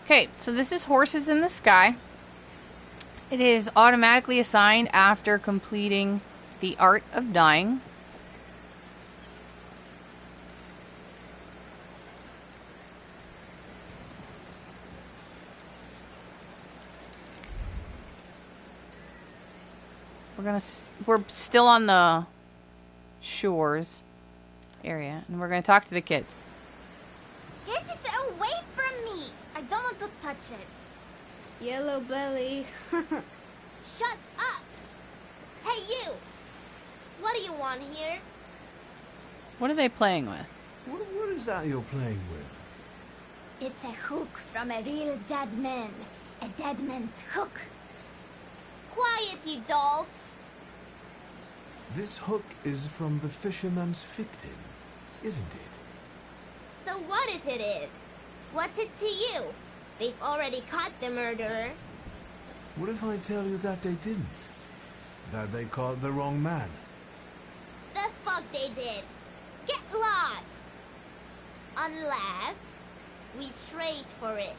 Okay, so this is Horses in the Sky. It is automatically assigned after completing the Art of Dying. We're still on the shores area, and we're gonna talk to the kids. Get it away from me! I don't want to touch it. Yellow belly. Shut up! Hey, you! What do you want here? What are they playing with? What is that you're playing with? It's a hook from a real dead man. A dead man's hook. Quiet, you dolts! This hook is from the fisherman's victim, isn't it? So what if it is? What's it to you? They've already caught the murderer. What if I tell you that they didn't? That they caught the wrong man? The fuck they did? Get lost! Unless we trade for it.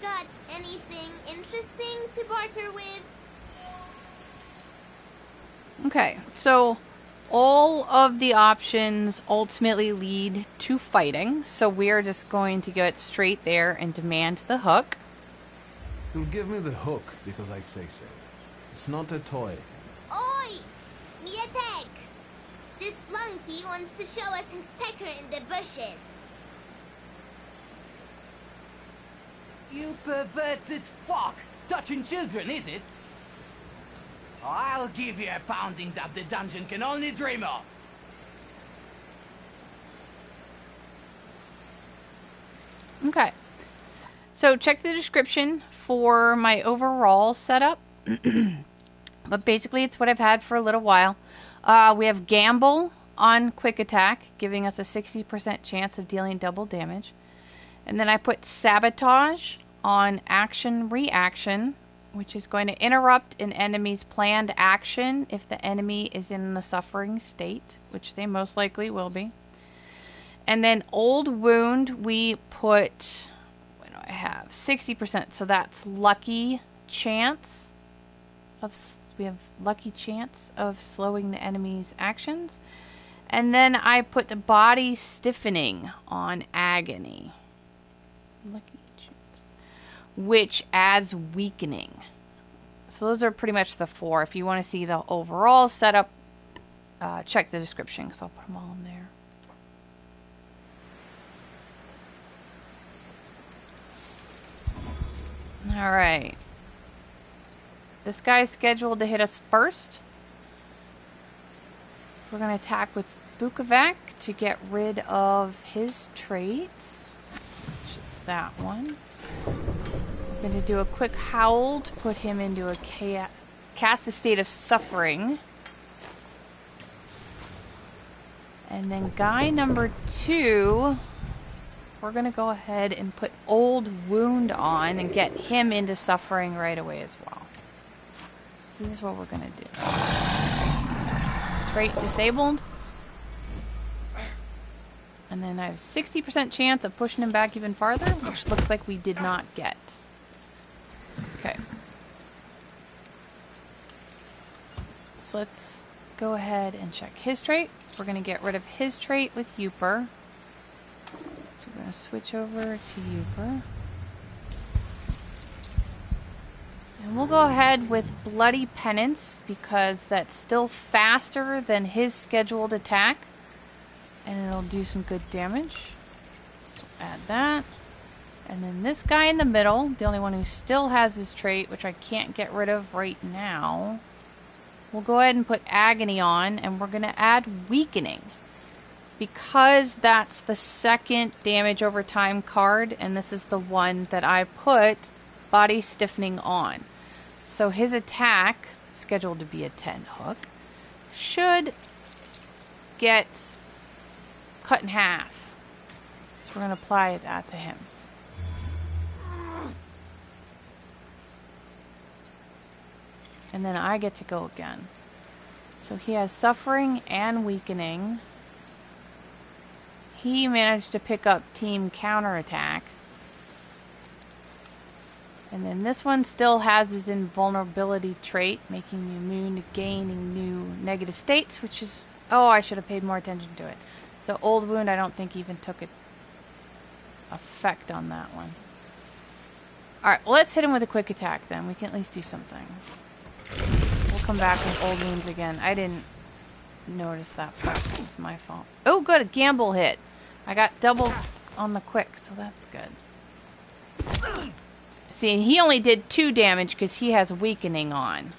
Got anything interesting to barter with? Okay, so all of the options ultimately lead to fighting, so we're just going to get straight there and demand the hook. You'll give me the hook because I say so. It's not a toy. Oi! Me attack! This flunky wants to show us his pecker in the bushes. You perverted fuck! Touching children, is it? I'll give you a pounding that the dungeon can only dream of. Okay, so check the description for my overall setup. But basically it's what I've had for a little while. We have Gamble on Quick Attack, giving us a 60% chance of dealing double damage. And then I put Sabotage on Action Reaction, which is going to interrupt an enemy's planned action if the enemy is in the suffering state, which they most likely will be. And then Old Wound, we put, what do I have? 60%, so that's lucky chance of, we have lucky chance of slowing the enemy's actions. And then I put the Body Stiffening on Agony. Lucky chance. Which adds weakening. So those are pretty much the four. If you want to see the overall setup, check the description because I'll put them all in there. Alright. This guy's scheduled to hit us first. We're going to attack with Bukovac to get rid of his traits. Which is that one. We're going to do a quick howl to put him into a cast a state of suffering. And then guy number 2, we're going to go ahead and put Old Wound on and get him into suffering right away as well. So this is what we're going to do. Trait disabled. And then I have a 60% chance of pushing him back even farther, which looks like we did not get. Okay. So let's go ahead and check his trait. We're going to get rid of his trait with Youper. So we're going to switch over to Youper. And we'll go ahead with Bloody Penance because that's still faster than his scheduled attack. And it'll do some good damage. So add that. And then this guy in the middle, the only one who still has his trait, which I can't get rid of right now, we'll go ahead and put Agony on, and we're going to add Weakening. Because that's the second damage over time card, and this is the one that I put Body Stiffening on. So his attack, scheduled to be a 10 hook, should get cut in half. So we're going to apply that to him. And then I get to go again. So he has Suffering and Weakening. He managed to pick up Team Counterattack. And then this one still has his invulnerability trait, making you immune to gaining new negative states, which is... Oh, I should have paid more attention to it. So Old Wound I don't think even took an effect on that one. Alright, well, let's hit him with a quick attack then. We can at least do something. We'll come back with Old Wounds again. I didn't notice that part. It's my fault. Oh, good. A gamble hit. I got double on the quick, so that's good. See, he only did 2 damage because he has weakening on.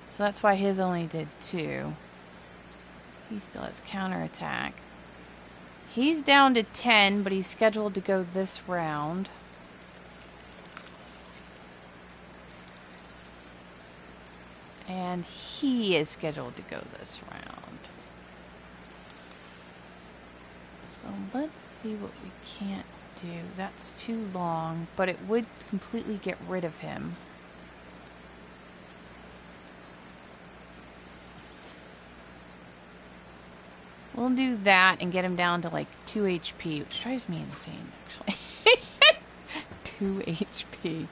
So that's why his only did 2. He still has counterattack. He's down to 10, but he's scheduled to go this round. And he is scheduled to go this round. So let's see what we can't do. That's too long, but it would completely get rid of him. We'll do that and get him down to like 2 HP, which drives me insane, actually. 2 HP.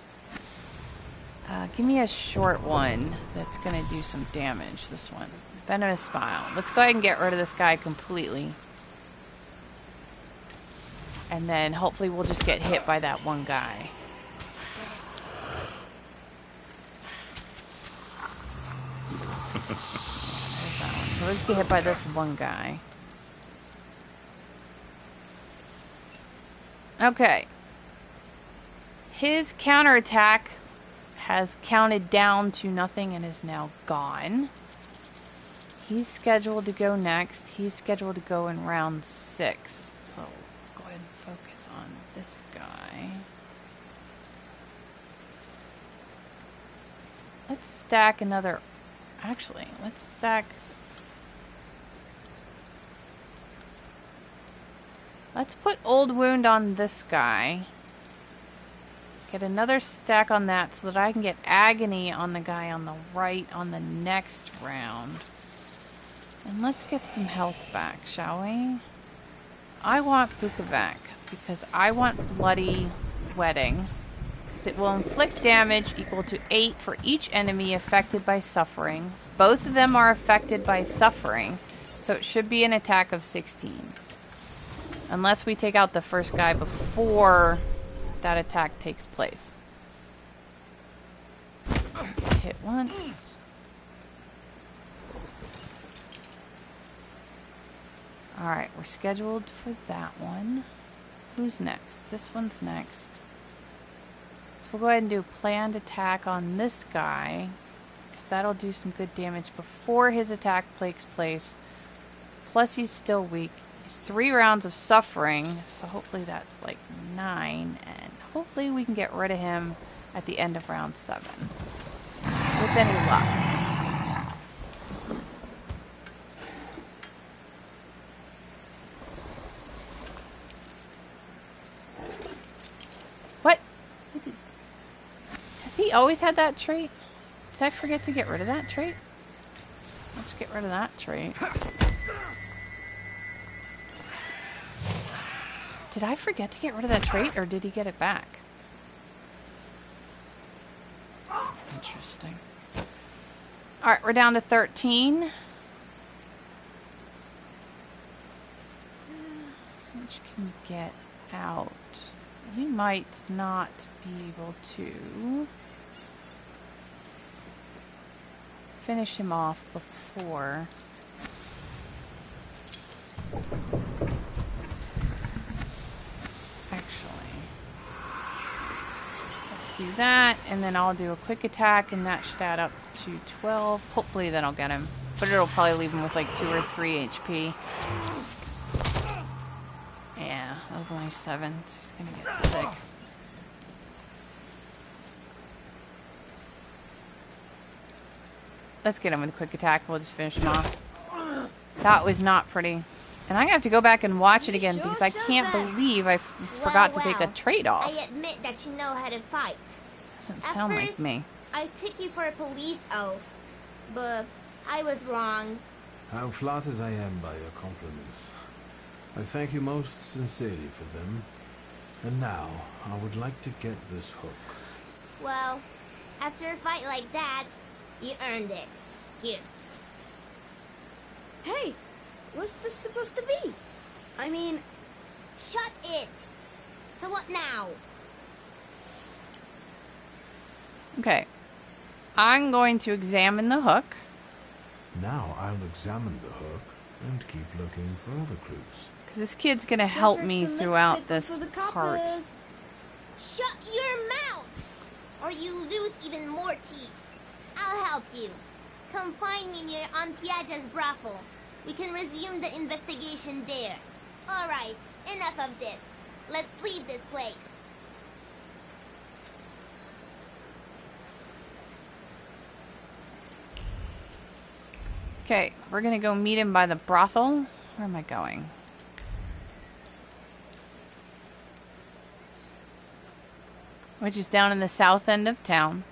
Give me a short one that's going to do some damage, this one. Venomous Smile. Let's go ahead and get rid of this guy completely. And then hopefully we'll just get hit by that one guy. There's that one. So let's get hit by this one guy. Okay. His counterattack has counted down to nothing and is now gone. He's scheduled to go next. He's scheduled to go in round 6. So go ahead and focus on this guy. Let's stack another... Actually, let's stack... Let's put Old Wound on this guy. Get another stack on that so that I can get Agony on the guy on the right on the next round. And let's get some health back, shall we? I want Bukovac because I want Bloody Wedding. Because it will inflict damage equal to 8 for each enemy affected by suffering. Both of them are affected by suffering, so it should be an attack of 16. Unless we take out the first guy before that attack takes place. Hit once. Alright, we're scheduled for that one. Who's next? This one's next. So we'll go ahead and do a planned attack on this guy. Because that'll do some good damage before his attack takes place. Plus he's still weak. 3 rounds of suffering, so hopefully that's like 9, and hopefully we can get rid of him at the end of round 7 with any luck. What? Has he always had that trait? Did I forget to get rid of that trait? Let's get rid of that trait. Did I forget to get rid of that trait, or did he get it back? That's interesting. Alright, we're down to 13. Which can get out. We might not be able to finish him off before... do that, and then I'll do a quick attack, and that should add up to 12. Hopefully that'll get him, but it'll probably leave him with like 2 or 3 HP. Yeah, that was only 7, so he's gonna get 6. Let's get him with a quick attack. We'll just finish him off. That was not pretty. And I'm going to have to go back and watch it again because I can't believe I forgot to take a trait off. I admit that you know how to fight. Doesn't sound like me. I took you for a police oath, but I was wrong. How flattered I am by your compliments. I thank you most sincerely for them. And now, I would like to get this hook. Well, after a fight like that, you earned it. Here. Hey, what's this supposed to be? I mean... Shut it! So what now? Okay. I'm going to examine the hook. Now I'll examine the hook and keep looking for other clues. Because this kid's going to help me throughout this part. Shut your mouths! Or you lose even more teeth. I'll help you. Come find me near Antiaja's brothel. We can resume the investigation there. Alright, enough of this. Let's leave this place. Okay, we're going to go meet him by the brothel. Where am I going? Which is down in the south end of town.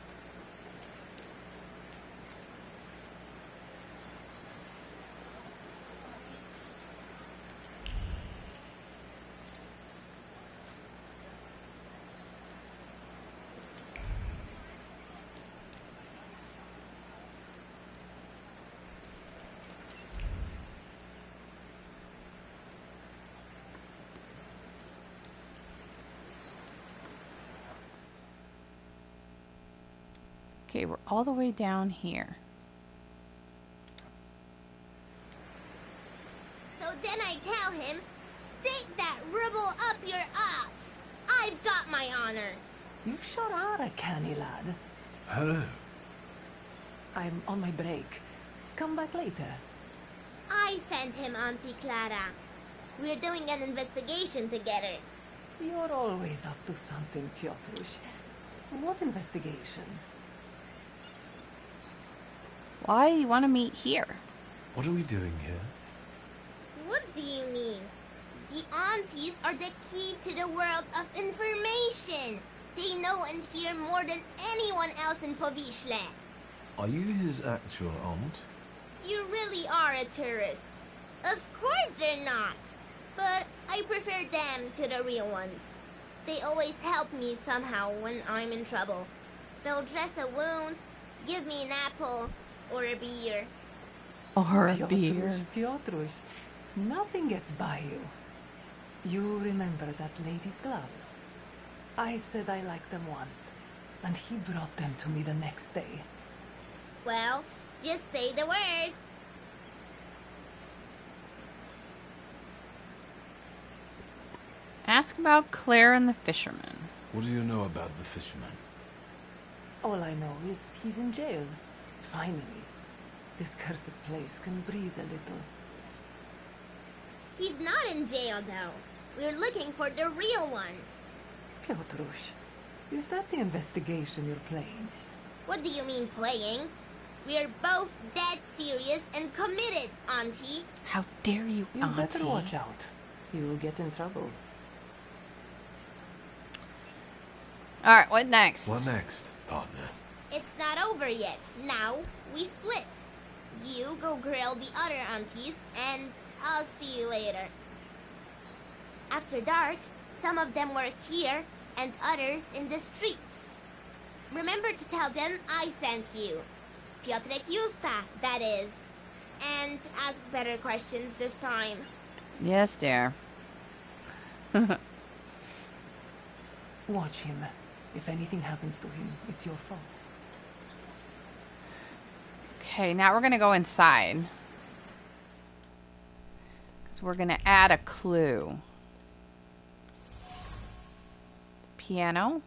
Okay, we're all the way down here. So then I tell him, stick that rubble up your ass. I've got my honor. You sure are a canny lad. Hello. I'm on my break. Come back later. I sent him Auntie Clara. We're doing an investigation together. You're always up to something, Piotrush. What investigation? Why do you want to meet here? What are we doing here? What do you mean? The aunties are the key to the world of information. They know and hear more than anyone else in Povishle. Are you his actual aunt? You really are a tourist. Of course they're not. But I prefer them to the real ones. They always help me somehow when I'm in trouble. They'll dress a wound, give me an apple, or a beer. Or a beer. Piotrush, nothing gets by you. You remember that lady's gloves? I said I liked them once, and he brought them to me the next day. Well, just say the word. Ask about Claire and the fisherman. What do you know about the fisherman? All I know is he's in jail. Finally. This cursed place can breathe a little. He's not in jail, though. We're looking for the real one. Piotrush, is that the investigation you're playing? What do you mean, playing? We're both dead serious and committed, Auntie. How dare you, You Auntie? better watch out. You'll get in trouble. Alright, what next? What next, partner? It's not over yet. Now, we split. You go grill the other aunties, and I'll see you later. After dark, some of them work here, and others in the streets. Remember to tell them I sent you. Piotrek Justa, that is. And ask better questions this time. Yes, dear. Watch him. If anything happens to him, it's your fault. Okay, now we're going to go inside. Because we're going to add a clue. Piano.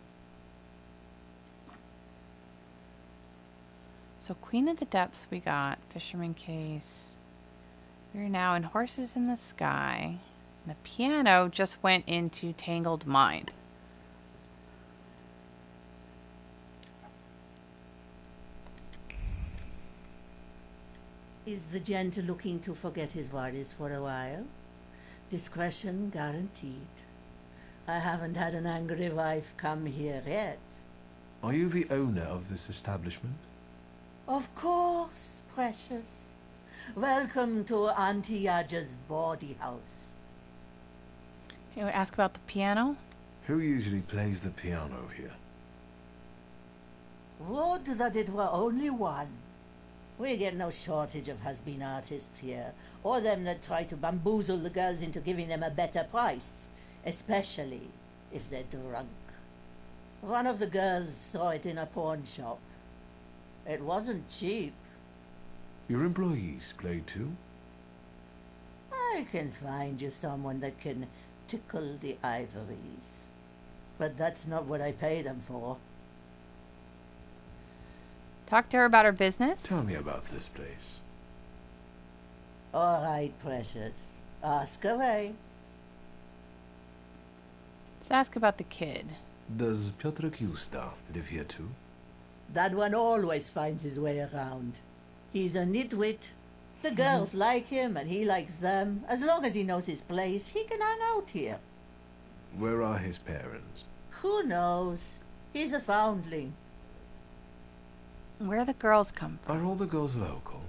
So Queen of the Depths we got. Fisherman case. We're now in Horses in the Sky. And the piano just went into Tangled Mind. Is the gent looking to forget his worries for a while? Discretion guaranteed. I haven't had an angry wife come here yet. Are you the owner of this establishment? Of course, precious. Welcome to Auntie Yaja's bawdy house. Okay, we ask about the piano. Who usually plays the piano here? Would that it were only one. We get no shortage of has-been artists here, or them that try to bamboozle the girls into giving them a better price, especially if they're drunk. One of the girls saw it in a pawn shop. It wasn't cheap. Your employees play too? I can find you someone that can tickle the ivories. But that's not what I pay them for. Talk to her about her business. Tell me about this place. All right, precious. Ask away. Let's ask about the kid. Does Piotr Justa live here too? That one always finds his way around. He's a nitwit. The girls like him and he likes them. As long as he knows his place, he can hang out here. Where are his parents? Who knows? He's a foundling. Where the girls come from? Are all the girls local?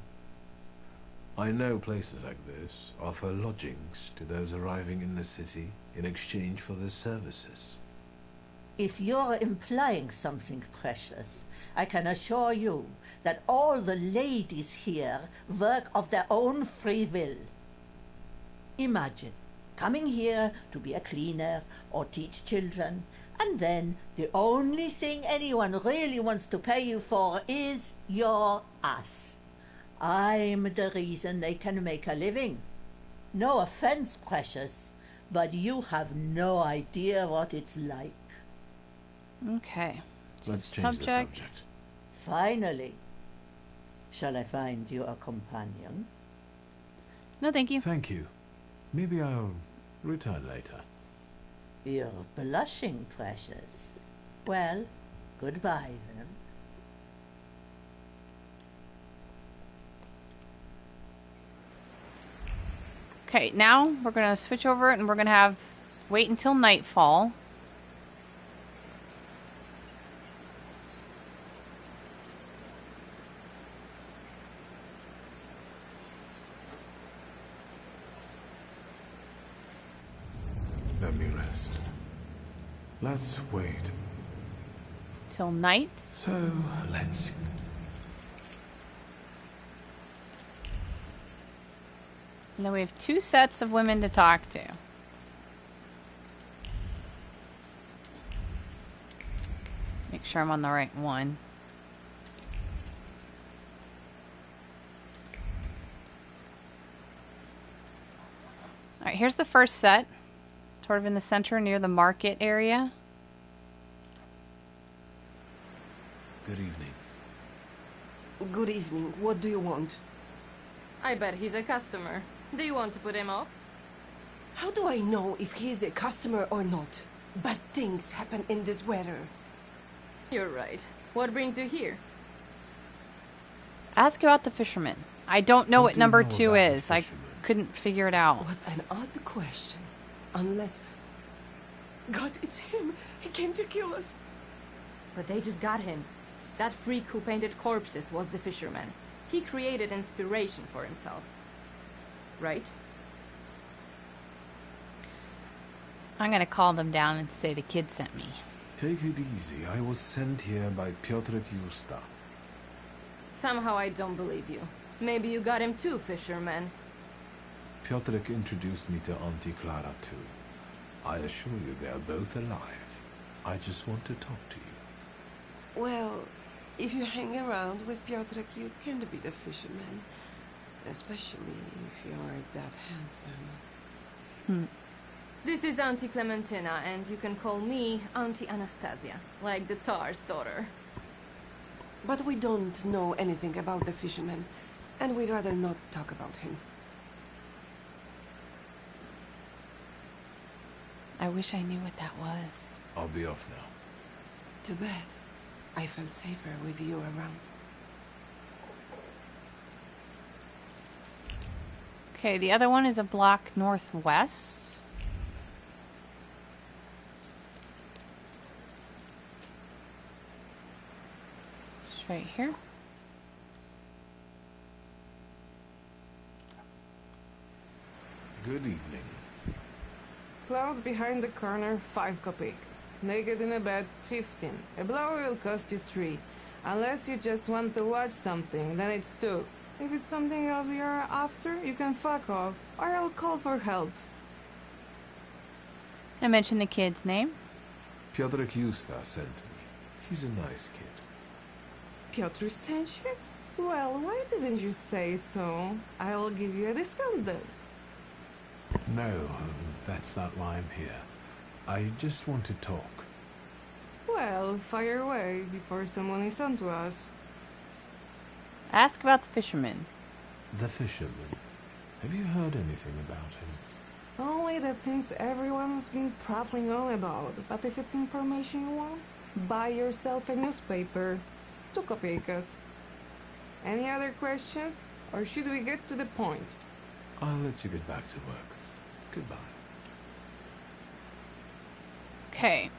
I know places like this offer lodgings to those arriving in the city in exchange for their services. If you're implying something precious, I can assure you that all the ladies here work of their own free will. Imagine coming here to be a cleaner or teach children, and then the only thing anyone really wants to pay you for is your ass. I'm the reason they can make a living. No offense, precious, but you have no idea what it's like. Okay. Let's change the subject. Finally. Shall I find you a companion? No, thank you. Thank you. Maybe I'll return later. You're blushing, precious. Well, goodbye then. Okay, now we're going to switch over and we're going to wait until nightfall. Let me rest. Let's wait. Till night. So, let's... And then we have 2 sets of women to talk to. Make sure I'm on the right one. Alright, here's the first set. Sort of in the center near the market area. Good evening. Good evening. What do you want? I bet he's a customer. Do you want to put him off? How do I know if he's a customer or not? Bad things happen in this weather. You're right. What brings you here? Ask about the fisherman. I don't know what do you number know 2 about the is. I fisherman? couldn't figure it out. What an odd question. Unless... God, it's him! He came to kill us! But they just got him. That freak who painted corpses was the fisherman. He created inspiration for himself. Right? I'm going to call them down and say the kid sent me. Take it easy. I was sent here by Piotr Justa. Somehow I don't believe you. Maybe you got him too, fisherman. Piotr introduced me to Auntie Clara too. I assure you they are both alive. I just want to talk to you. Well, if you hang around with Piotr, you can be the fisherman. Especially if you're that handsome. This is Auntie Clementina, and you can call me Auntie Anastasia, like the Tsar's daughter. But we don't know anything about the fisherman, and we'd rather not talk about him. I wish I knew what that was. I'll be off now. Too bad. I felt safer with you around. Okay, the other one is a block northwest. It's right here. Good evening. Cloud behind the corner, 5 kopecks. Naked in a bed, 15. A blower will cost you 3. Unless you just want to watch something, then it's 2. If it's something else you're after, you can fuck off, or I'll call for help. I mentioned the kid's name. Piotr Justa sent me. He's a nice kid. Piotr sent you? Well, why didn't you say so? I'll give you a discount then. No, that's not why I'm here. I just want to talk. Well, fire away before someone is onto us. Ask about the fisherman. The fisherman. Have you heard anything about him? Only the things everyone's been prattling on about. But if it's information you want, buy yourself a newspaper. 2 kopeikas. Any other questions? Or should we get to the point? I'll let you get back to work. Goodbye. Okay.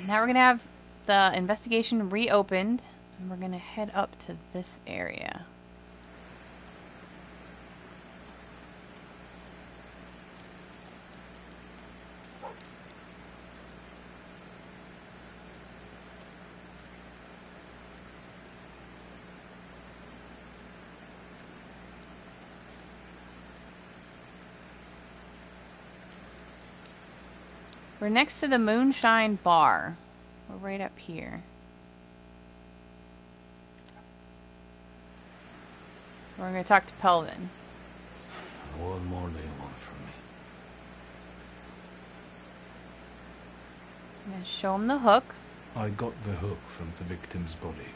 Now we're going to have the investigation reopened. And we're going to head up to this area. We're next to the Moonshine Bar. We're right up here. We're going to talk to Pelevin. What more do you want from me? I'm going to show him the hook. I got the hook from the victim's body.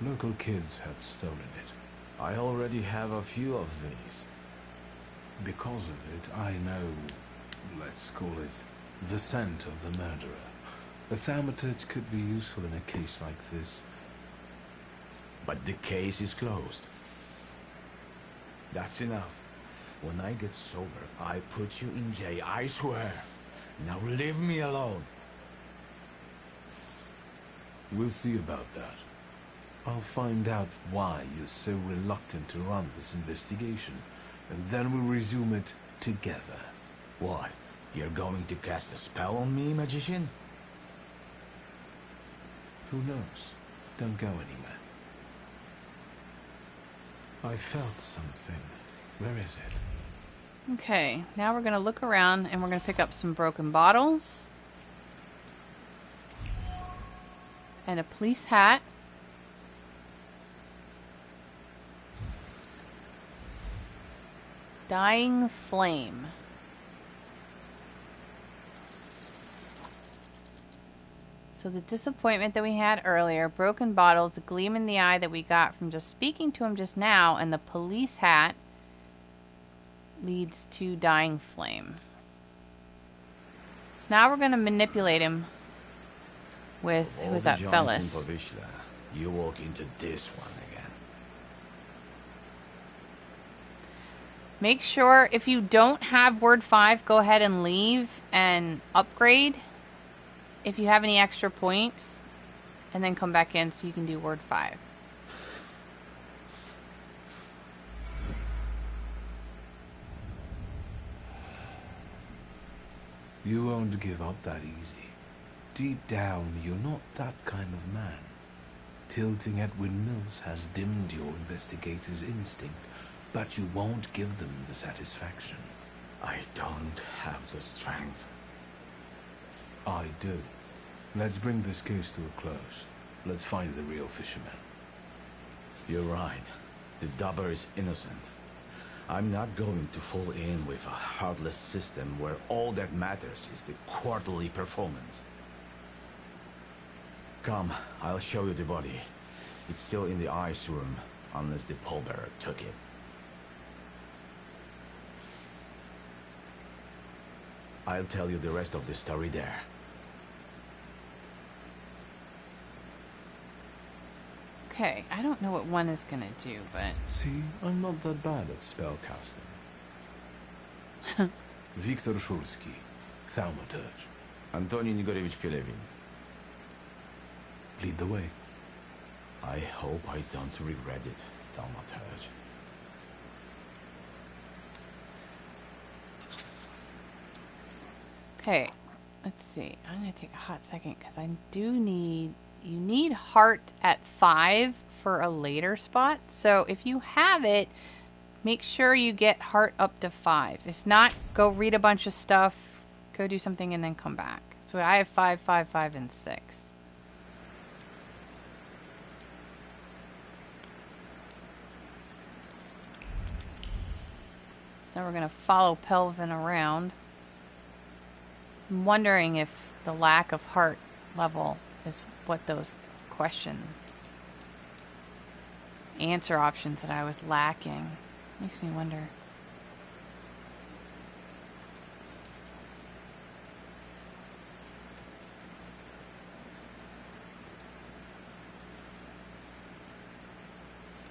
Local kids had stolen it. I already have a few of these. Because of it, I know, let's call it, the scent of the murderer. A Thaumaturge could be useful in a case like this. But the case is closed. That's enough. When I get sober, I put you in jail, I swear. Now leave me alone. We'll see about that. I'll find out why you're so reluctant to run this investigation, and then we'll resume it together. What? You're going to cast a spell on me, magician? Who knows? Don't go anywhere. I felt something. Where is it? Okay, now we're going to look around and we're going to pick up some broken bottles. And a police hat. Dying flame. So the disappointment that we had earlier, broken bottles, the gleam in the eye that we got from just speaking to him just now, and the police hat leads to dying flame. So now we're going to manipulate him with, who was that, Fellas? You walk into this one again. Make sure if you don't have word 5, go ahead and leave and upgrade if you have any extra points, and then come back in so you can do word 5. You won't give up that easy. Deep down, you're not that kind of man. Tilting at windmills has dimmed your investigator's instinct, but you won't give them the satisfaction. I don't have the strength. I do. Let's bring this case to a close. Let's find the real fisherman. You're right. The dubber is innocent. I'm not going to fall in with a heartless system where all that matters is the quarterly performance. Come, I'll show you the body. It's still in the ice room, unless the pallbearer took it. I'll tell you the rest of the story there. Okay, I don't know what one is going to do, but... See, I'm not that bad at spellcasting. Viktor Szulski, Thaumaturge. Antoni Nigorevich Pelevin. Lead the way. I hope I don't regret it, Thaumaturge. Okay, let's see. I'm going to take a hot second because I do need... You need heart at 5 for a later spot. So if you have it, make sure you get heart up to 5. If not, go read a bunch of stuff, go do something, and then come back. So I have 5, 5, 5, and 6. So we're going to follow Pelevin around. I'm wondering if the lack of heart level is what those question answer options that I was lacking. Makes me wonder.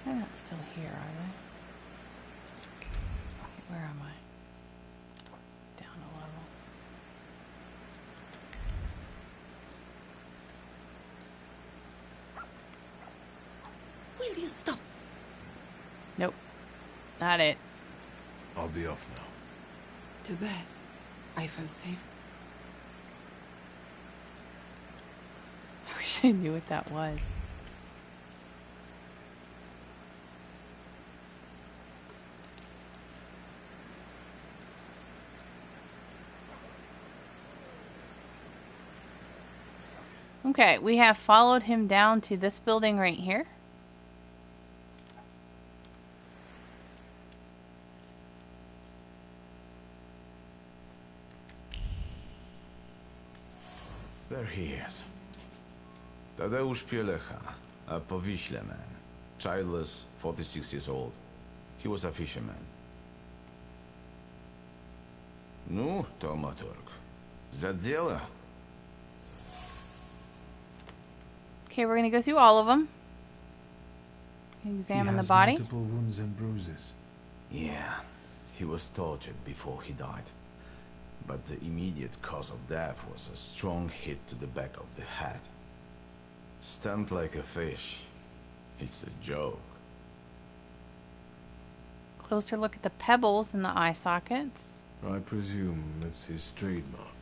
They're not still here, are they? Where am I? Down a level. Will you stop? Nope. Not it. I'll be off now. Too bad. I felt safe. I wish I knew what that was. Okay, we have followed him down to this building right here. There he is. Tadeusz Pielecha, a Powiśle man. Childless, 46 years old. He was a fisherman. Ну, Thaumaturge. За дело. Okay, we're going to go through all of them. Examine He the has body. multiple wounds and bruises. Yeah, he was tortured before he died. But the immediate cause of death was a strong hit to the back of the head. Stamped like a fish. It's a joke. Closer look at the pebbles in the eye sockets. I presume it's his trademark.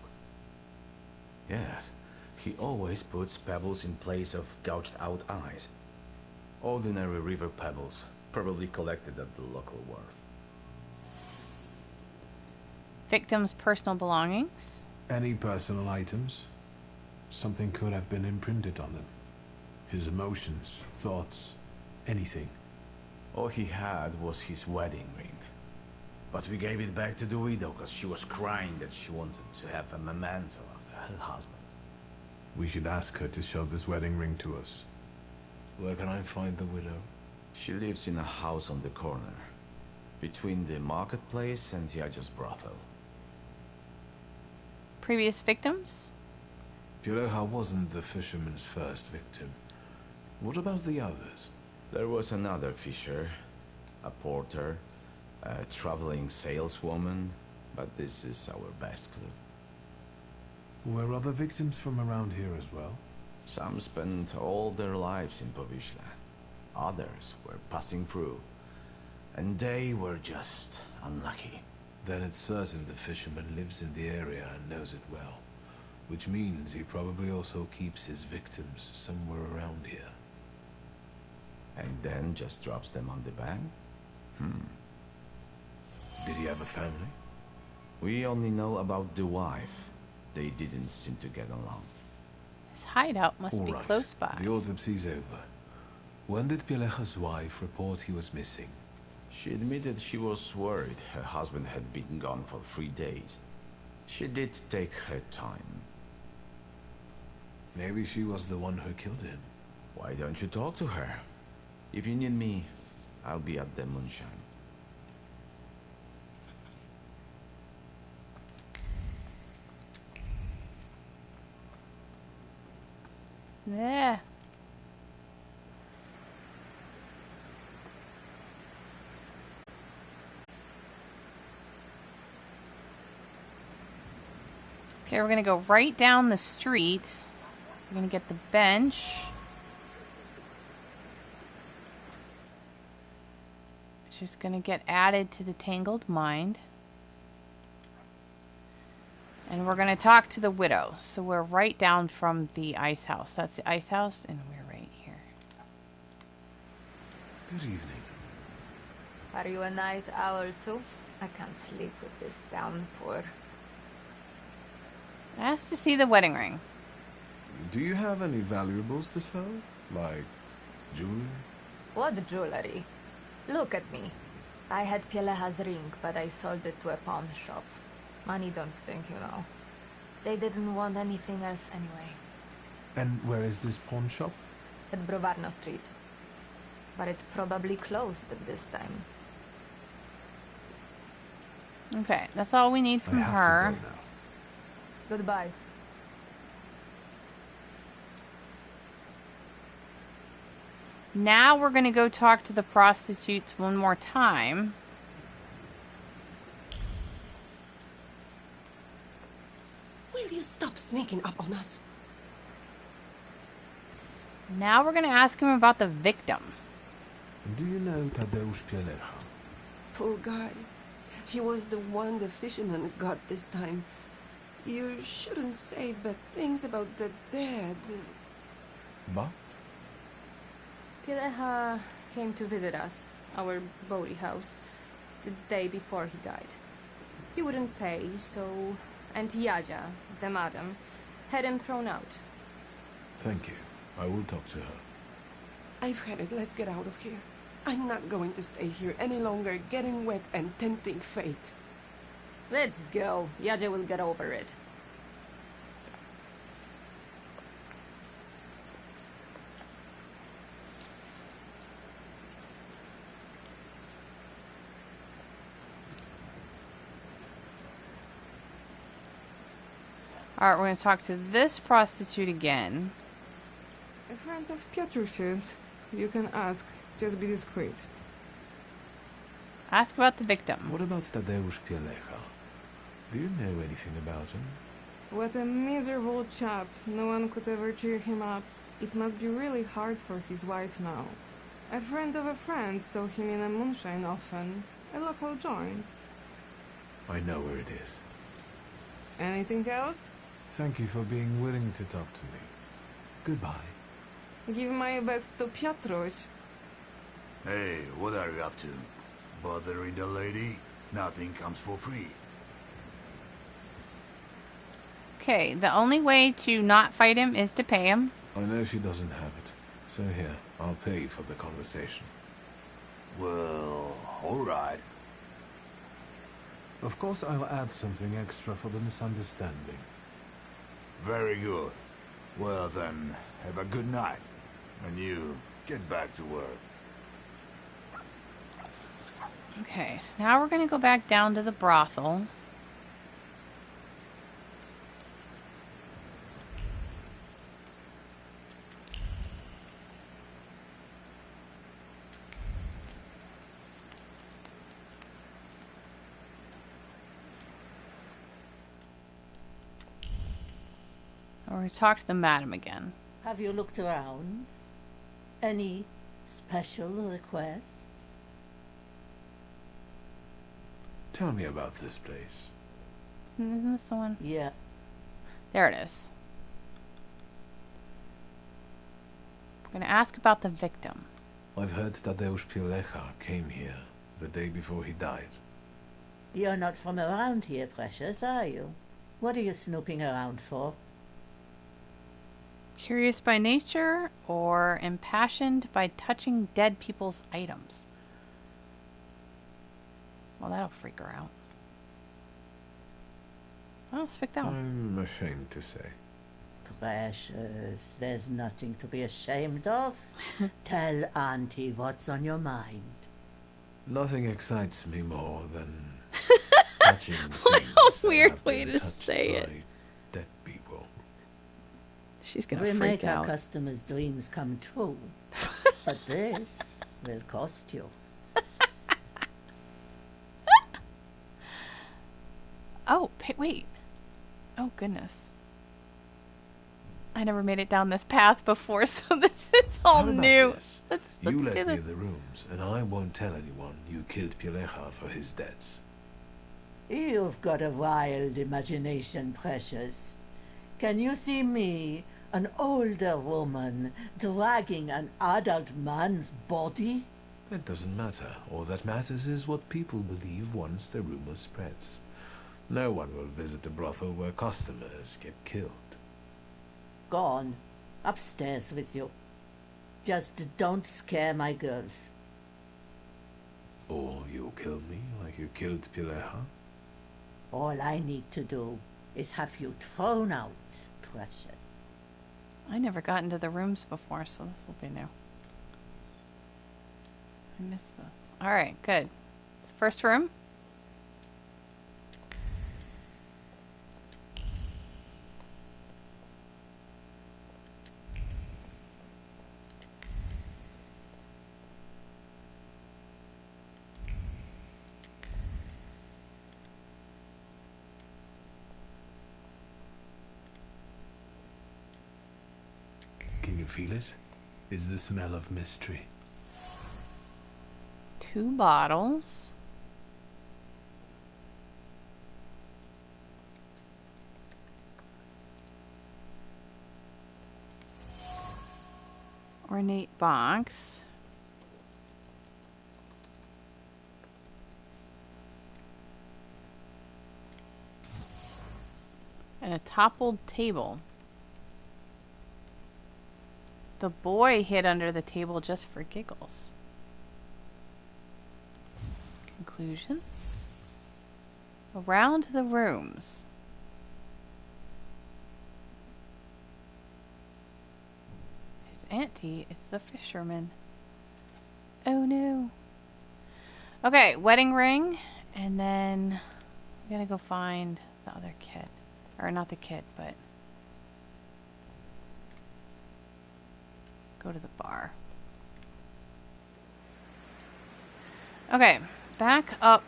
Yes, he always puts pebbles in place of gouged out eyes. Ordinary river pebbles, probably collected at the local wharf. Victim's personal belongings. Any personal items? Something could have been imprinted on them. His emotions, thoughts, anything. All he had was his wedding ring. But we gave it back to the widow because she was crying that she wanted to have a memento of her husband. We should ask her to show this wedding ring to us. Where can I find the widow? She lives in a house on the corner, between the marketplace and Yaja's brothel. Previous victims. Pielecha wasn't the fisherman's first victim. What about the others? There was another fisher, a porter, a traveling saleswoman, but this is our best clue. Were other victims from around here as well? Some spent all their lives in Powiśle. Others were passing through, and they were just unlucky. Then it's certain the fisherman lives in the area and knows it well. Which means he probably also keeps his victims somewhere around here. And then just drops them on the bank? Did he have a family? We only know about the wife. They didn't seem to get along. His hideout must All be right. close by. The autopsy's over. When did Pielecha's wife report he was missing? She admitted she was worried her husband had been gone for 3 days. She did take her time. Maybe she was the one who killed him. Why don't you talk to her? If you need me, I'll be at the Moonshine. Yeah. Okay, we're gonna go right down the street. We're gonna get the bench. It's just gonna get added to the Tangled Mind. And we're going to talk to the widow. So we're right down from the Icehouse. That's the Icehouse, and we're right here. Good evening. Are you a night owl too? I can't sleep with this downpour. Asked to see the wedding ring. Do you have any valuables to sell? Like jewelry? What jewelry? Look at me. I had Peleha's ring, but I sold it to a pawn shop. Money don't stink, you know. They didn't want anything else anyway. And where is this pawn shop? At Brovarna Street. But it's probably closed at this time. Okay, that's all we need from her. To go now. Goodbye. Now we're going to go talk to the prostitutes one more time. Will you stop sneaking up on us? Now we're going to ask him about the victim. Do you know Tadeusz Pelecha? Poor guy. He was the one the fisherman got this time. You shouldn't say bad things about the dead. But? Peleha came to visit us, our boaty house, the day before he died. He wouldn't pay, so... And Yaja, the madam, had him thrown out. Thank you. I will talk to her. I've had it. Let's get out of here. I'm not going to stay here any longer, getting wet and tempting fate. Let's go. Yaja will get over it. Alright, we're going to talk to this prostitute again. A friend of Piotrush's. You can ask. Just be discreet. Ask about the victim. What about Tadeusz Pelecha? Do you know anything about him? What a miserable chap. No one could ever cheer him up. It must be really hard for his wife now. A friend of a friend saw him in a moonshine often. A local joint. I know where it is. Anything else? Thank you for being willing to talk to me. Goodbye. Give my best to Piotruś. Hey, what are you up to? Bothering the lady? Nothing comes for free. Okay, the only way to not fight him is to pay him. I know she doesn't have it. So here, I'll pay for the conversation. Well, alright. Of course, I'll add something extra for the misunderstanding. Very good. Well then, have a good night. And you, get back to work. Okay, so now we're going to go back down to the brothel. Or we talk to the madam again. Have you looked around? Any special requests? Tell me about this place. Isn't this the one? Yeah. There it is. I'm going to ask about the victim. I've heard Tadeusz Pelecha came here the day before he died. You're not from around here, Precious, are you? What are you snooping around for? Curious by nature or impassioned by touching dead people's items? Well, that'll freak her out. Well, let's pick that one. I'm ashamed to say. Precious, there's nothing to be ashamed of. Tell Auntie what's on your mind. Nothing excites me more than touching What things a weird that have way been to touched say it. by dead people. She's gonna We freak make our out. customers' dreams come true. But this will cost you. Oh, wait. Oh, goodness. I never made it down this path before, so this is all How about new. this? Let's You do let me this. the rooms, and I won't tell anyone you killed Pelecha for his debts. You've got a wild imagination, Precious. Can you see me, an older woman, dragging an adult man's body? It doesn't matter. All that matters is what people believe once the rumor spreads. No one will visit a brothel where customers get killed. Go on. Upstairs with you. Just don't scare my girls. Or you'll kill me like you killed Pileha? All I need to do is have you thrown out, Precious. I never got into the rooms before, so this will be new. I missed this. Alright, good. It's the first room. Can you feel it? It's the smell of mystery. 2 bottles. Ornate box. And a toppled table. The boy hid under the table just for giggles. Conclusion. Around the rooms. His auntie, it's the fisherman. Oh no. Okay, wedding ring. And then I'm gonna go find the other kid. Or not the kid, but go to the bar. Okay, back up.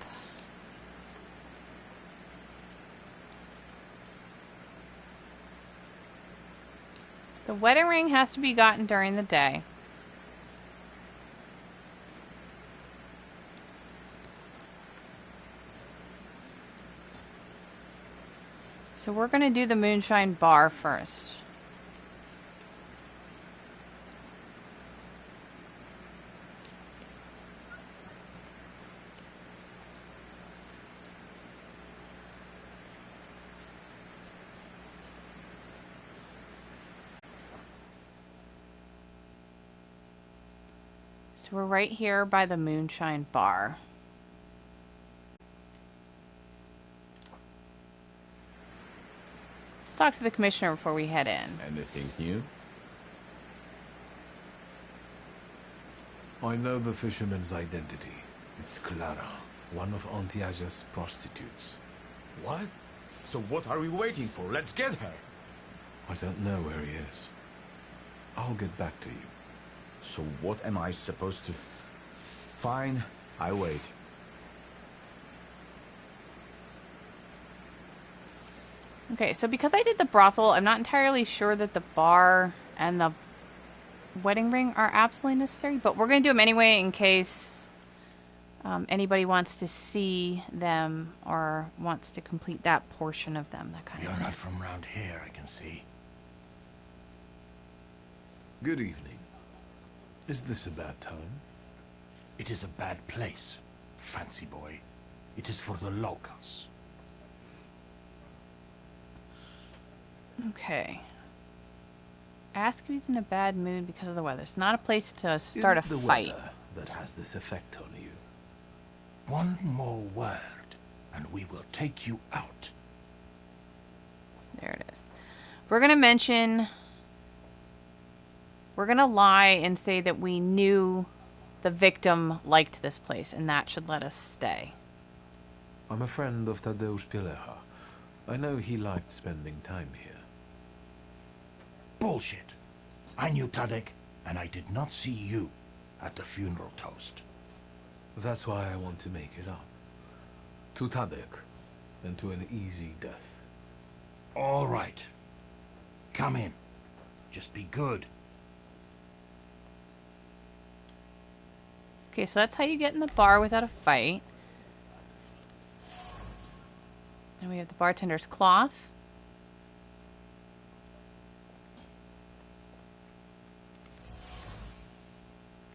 The wedding ring has to be gotten during the day. So we're going to do the Moonshine Bar first. So we're right here by the Moonshine Bar. Let's talk to the commissioner before we head in. Anything new? I know the fisherman's identity. It's Clara, one of Antiaja's prostitutes. What? So what are we waiting for? Let's get her! I don't know where he is. I'll get back to you. So what am I supposed to... Fine, I wait. Okay, so because I did the brothel, I'm not entirely sure that the bar and the wedding ring are absolutely necessary, but we're going to do them anyway in case anybody wants to see them or wants to complete that portion of them. That kind You're of thing. not from round here, I can see. Good evening. Is this a bad time? It is a bad place, fancy boy. It is for the locals. Okay. Ask if he's in a bad mood because of the weather. It's not a place to start a Is it the fight. weather that has this effect on you? One more word, and we will take you out. There it is. We're going to mention... We're going to lie and say that we knew the victim liked this place, and that should let us stay. I'm a friend of Tadeusz Pileha. I know he liked spending time here. Bullshit. I knew Tadek, and I did not see you at the funeral toast. That's why I want to make it up. To Tadek, and to an easy death. All right. Come in. Just be good. Okay, so that's how you get in the bar without a fight. And we have the bartender's cloth.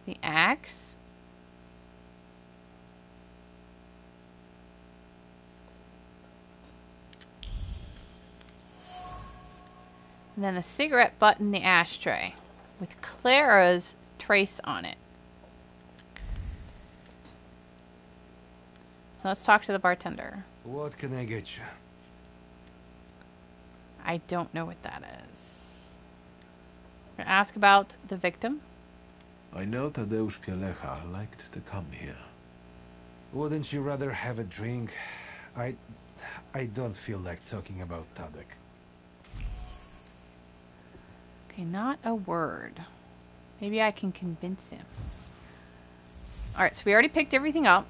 The axe. And then a cigarette butt in the ashtray with Clara's trace on it. So let's talk to the bartender. What can I get you? I don't know what that is. We're gonna ask about the victim. I know Tadeusz Pielecha liked to come here. Wouldn't you rather have a drink? I don't feel like talking about Tadek. Okay, not a word. Maybe I can convince him. Alright, so we already picked everything up.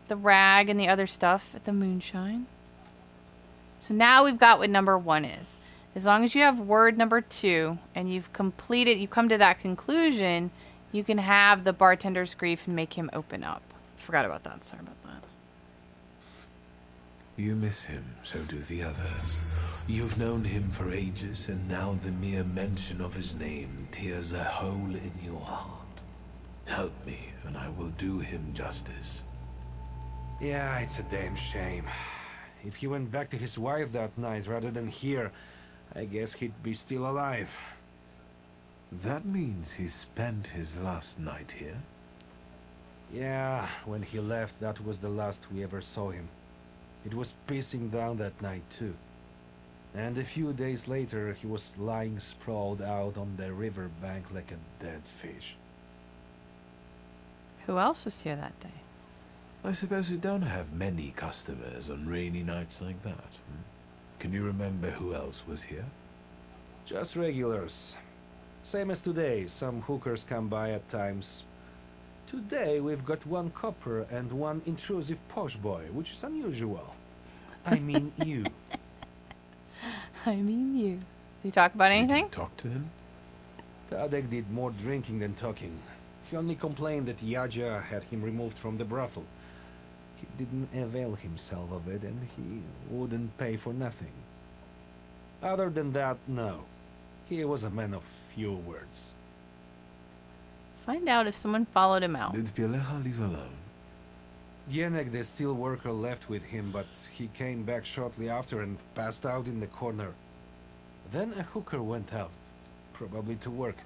The rag and the other stuff at the Moonshine. So now we've got what number 1 is. As long as you have word number 2 and you've completed, you come to that conclusion, you can have the bartender's grief and make him open up. Forgot about that. Sorry about that. You miss him, so do the others. You've known him for ages, and now the mere mention of his name tears a hole in your heart. Help me, and I will do him justice. Yeah, it's a damn shame. If he went back to his wife that night rather than here, I guess he'd be still alive. That means he spent his last night here? Yeah, when he left, that was the last we ever saw him. It was pissing down that night too. And a few days later, he was lying sprawled out on the river bank like a dead fish. Who else was here that day? I suppose you don't have many customers on rainy nights like that. Can you remember who else was here? Just regulars. Same as today, some hookers come by at times. Today we've got one copper and one intrusive posh boy, which is unusual. I mean you. I mean you. Did you talk about anything? Did you talk to him? Tadek did more drinking than talking. He only complained that Yadzia had him removed from the brothel. He didn't avail himself of it, and he wouldn't pay for nothing. Other than that, no. He was a man of few words. Find out if someone followed him out. Did Pielecha leave alone? Jenek, the steel worker, left with him, but he came back shortly after and passed out in the corner. Then a hooker went out, probably to work.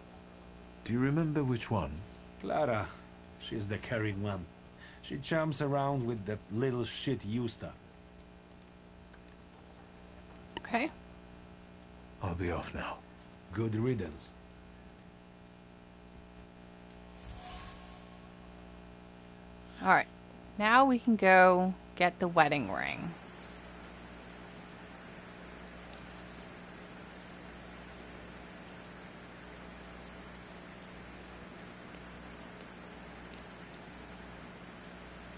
Do you remember which one? Clara. She's the carrying one. She chumps around with that little shit Yusta. Okay. I'll be off now. Good riddance. Alright. Now we can go get the wedding ring.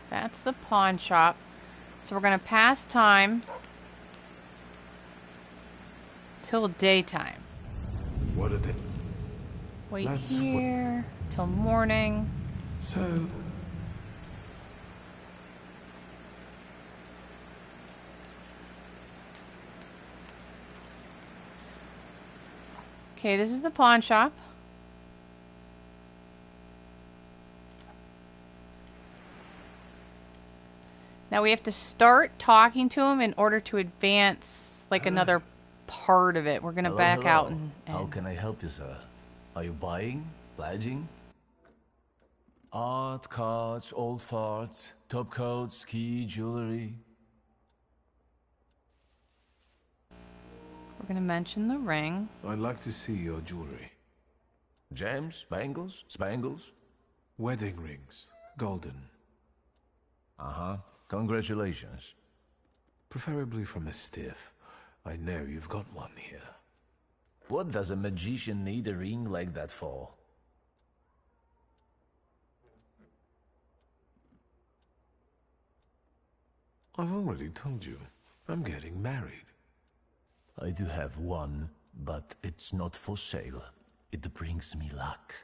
That's the pawn shop. So we're going to pass time till daytime. What did it? Wait here till morning. So... Okay, this is the pawn shop. Now we have to start talking to him in order to advance like another part of it. We're gonna back out and How can I help you, sir? Are you buying? Pledging? Art, cards, old farts, top coats, ski, jewelry. We're gonna mention the ring. I'd like to see your jewelry. Gems, bangles, spangles? Wedding rings. Golden. Uh-huh. Congratulations. Preferably from a stiff. I know you've got one here. What does a magician need a ring like that for? I've already told you. I'm getting married. I do have one, but it's not for sale. It brings me luck.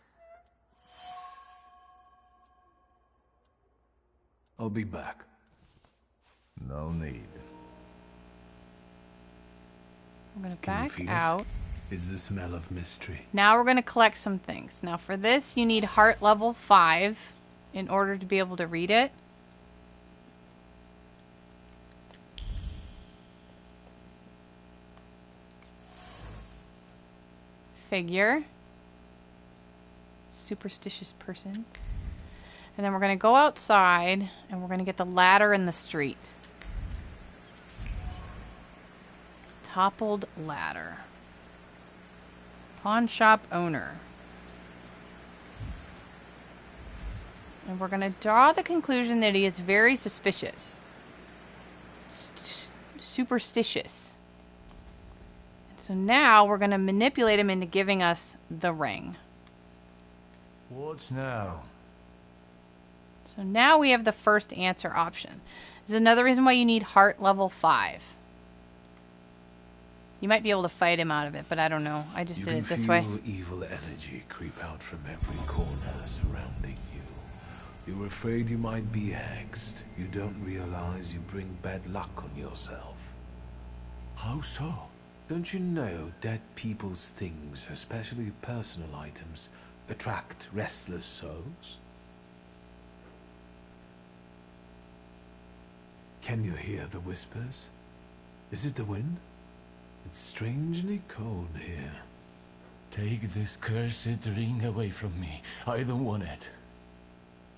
I'll be back. No need. We're going to Can you back feel out. it? It's the smell of mystery. Now we're going to collect some things. Now for this, you need heart level 5 in order to be able to read it. Figure. Superstitious person. And then we're going to go outside and we're going to get the ladder in the street. Toppled ladder. Pawn shop owner. And we're going to draw the conclusion that he is very suspicious. Superstitious. And so now we're going to manipulate him into giving us the ring. What's now? So now we have the first answer option. This is another reason why you need heart level 5. You might be able to fight him out of it, but I don't know. I just did it this way. You can feel evil energy creep out from every corner surrounding you. You're afraid you might be hexed. You don't realize you bring bad luck on yourself. How so? Don't you know dead people's things, especially personal items, attract restless souls? Can you hear the whispers? Is it the wind? It's strangely cold here. Take this cursed ring away from me. I don't want it.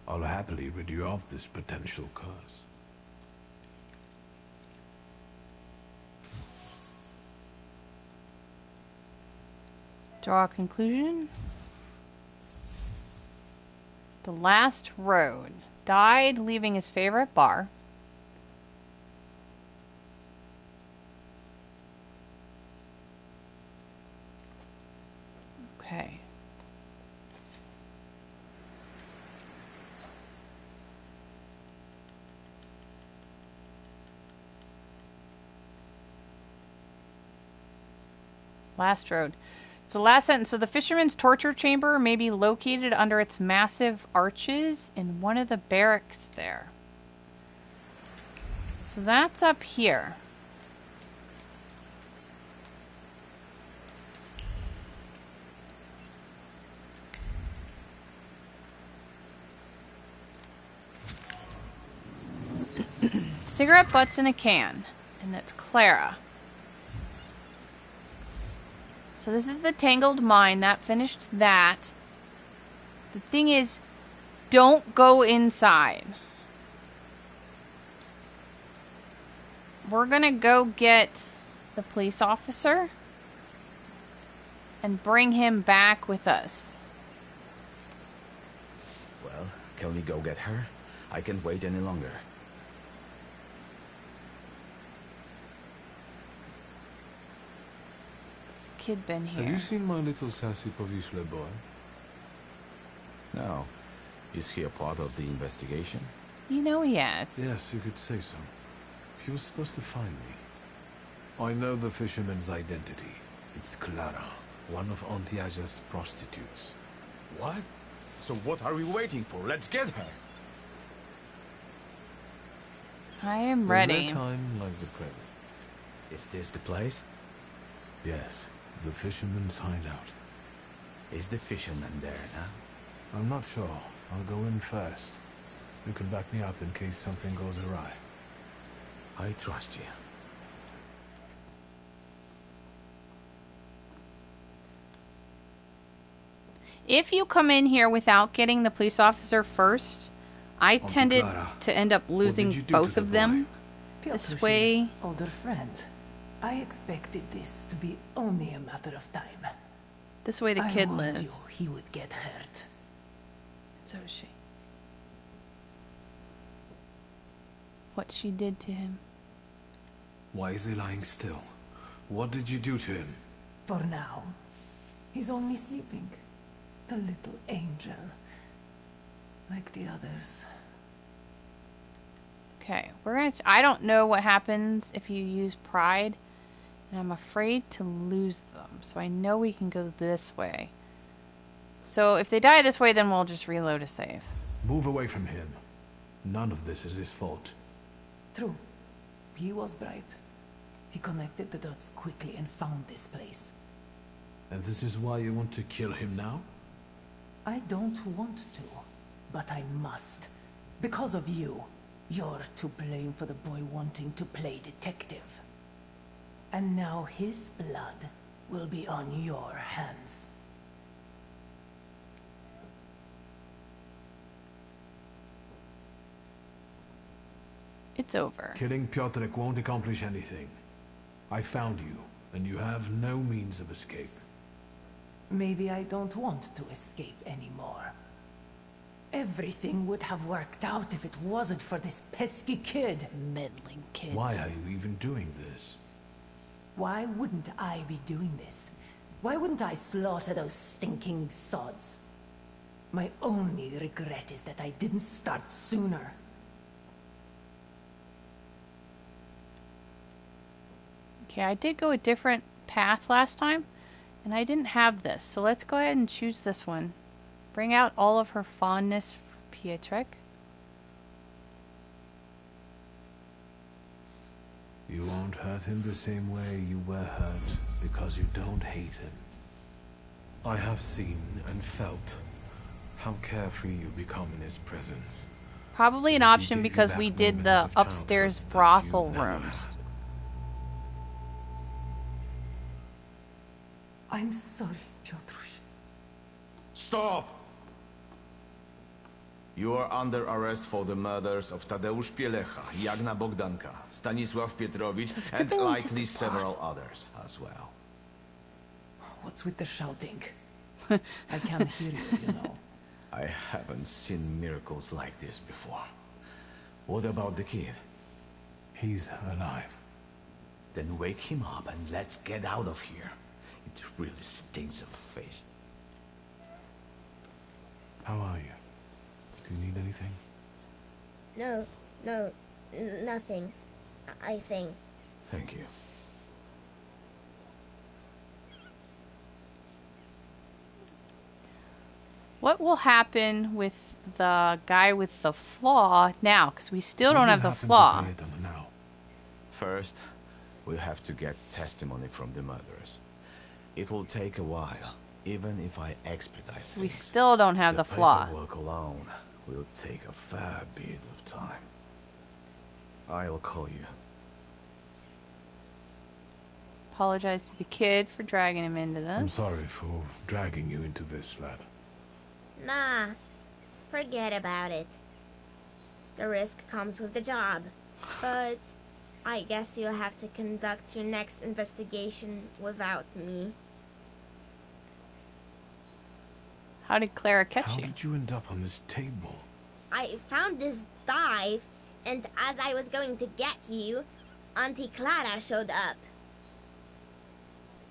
I'll happily rid you of this potential curse. Draw a conclusion. The last road. Died leaving his favorite bar. Okay. Last road. So last sentence. So the fisherman's torture chamber may be located under its massive arches in one of the barracks there. So that's up here. Cigarette butts in a can. And that's Clara. So this is the Tangled Mine. That finished that. The thing is, don't go inside. We're gonna go get the police officer and bring him back with us. Well, can we go get her? I can't wait any longer. Kid been here. Have you seen my little sassy Powiśle boy? No. Is he a part of the investigation? You know he has. Yes, you could say so. He was supposed to find me. I know the fisherman's identity. It's Clara, one of Antiaja's prostitutes. What? So what are we waiting for? Let's get her! I am ready. There's no time like the present. Is this the place? Yes, the fisherman's hideout. Is the fisherman there now? I'm not sure. I'll go in first. You can back me up in case something goes awry. I trust you. If you come in here without getting the police officer first, I tended to end up losing both of them. This way. Older friend. I expected this to be only a matter of time. This way the kid I warned lives. you he would get hurt. So does she. What she did to him. Why is he lying still? What did you do to him? For now, he's only sleeping. The little angel. Like the others. Okay, we're gonna. I don't know what happens if you use pride, and I'm afraid to lose them. So I know we can go this way. So if they die this way, then we'll just reload a save. Move away from him. None of this is his fault. True. He was bright. He connected the dots quickly and found this place. And this is why you want to kill him now? I don't want to, but I must. Because of you. You're to blame for the boy wanting to play detective. And now his blood will be on your hands. It's over. Killing Piotrek won't accomplish anything. I found you, and you have no means of escape. Maybe I don't want to escape anymore. Everything would have worked out if it wasn't for this pesky kid. Meddling kids. Why are you even doing this? Why wouldn't I be doing this? Why wouldn't I slaughter those stinking sods? My only regret is that I didn't start sooner. Okay, I did go a different path last time, and I didn't have this. So let's go ahead and choose this one. Bring out all of her fondness for Pietrek. You won't hurt him the same way you were hurt because you don't hate him. I have seen and felt how carefree you become in his presence. Probably an As if he option gave you because back we did moments the of upstairs childhood that brothel you never rooms. I'm sorry, Piotruś. Stop! You are under arrest for the murders of Tadeusz Pielecha, Jagna Bogdanka, Stanisław Pietrowicz, and likely several others as well. What's with the shouting? I can't hear you, you know. I haven't seen miracles like this before. What about the kid? He's alive. Then wake him up and let's get out of here. It really stinks of fish. How are you? Do you need anything? No, nothing. I think. Thank you. What will happen with the guy with the flaw now? Because we still don't have the flaw. First, we'll have to get testimony from the murderers. It'll take a while, even if I expedite things. We still don't have the flaw. Paperwork alone will take a fair bit of time. I'll call you. Apologize to the kid for dragging him into this. I'm sorry for dragging you into this, lad. Nah, forget about it. The risk comes with the job. But I guess you'll have to conduct your next investigation without me. How did Clara catch How you? did you end up on this table? I found this dive, and as I was going to get you, Auntie Clara showed up.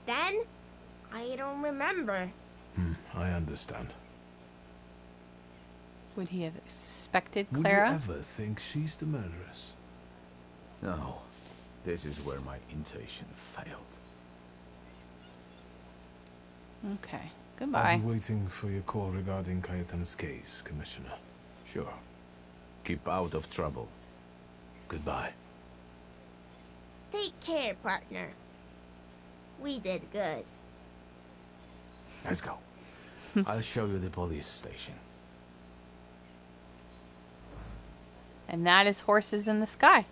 Then, I don't remember. I understand. Would he have suspected Would Clara? you ever think she's the murderess? No, this is where my intuition failed. Okay, I'll goodbye. be waiting for your call regarding Cayetan's case, Commissioner. Sure. Keep out of trouble. Goodbye. Take care, partner. We did good. Let's go. I'll show you the police station. And that is Horses in the Sky.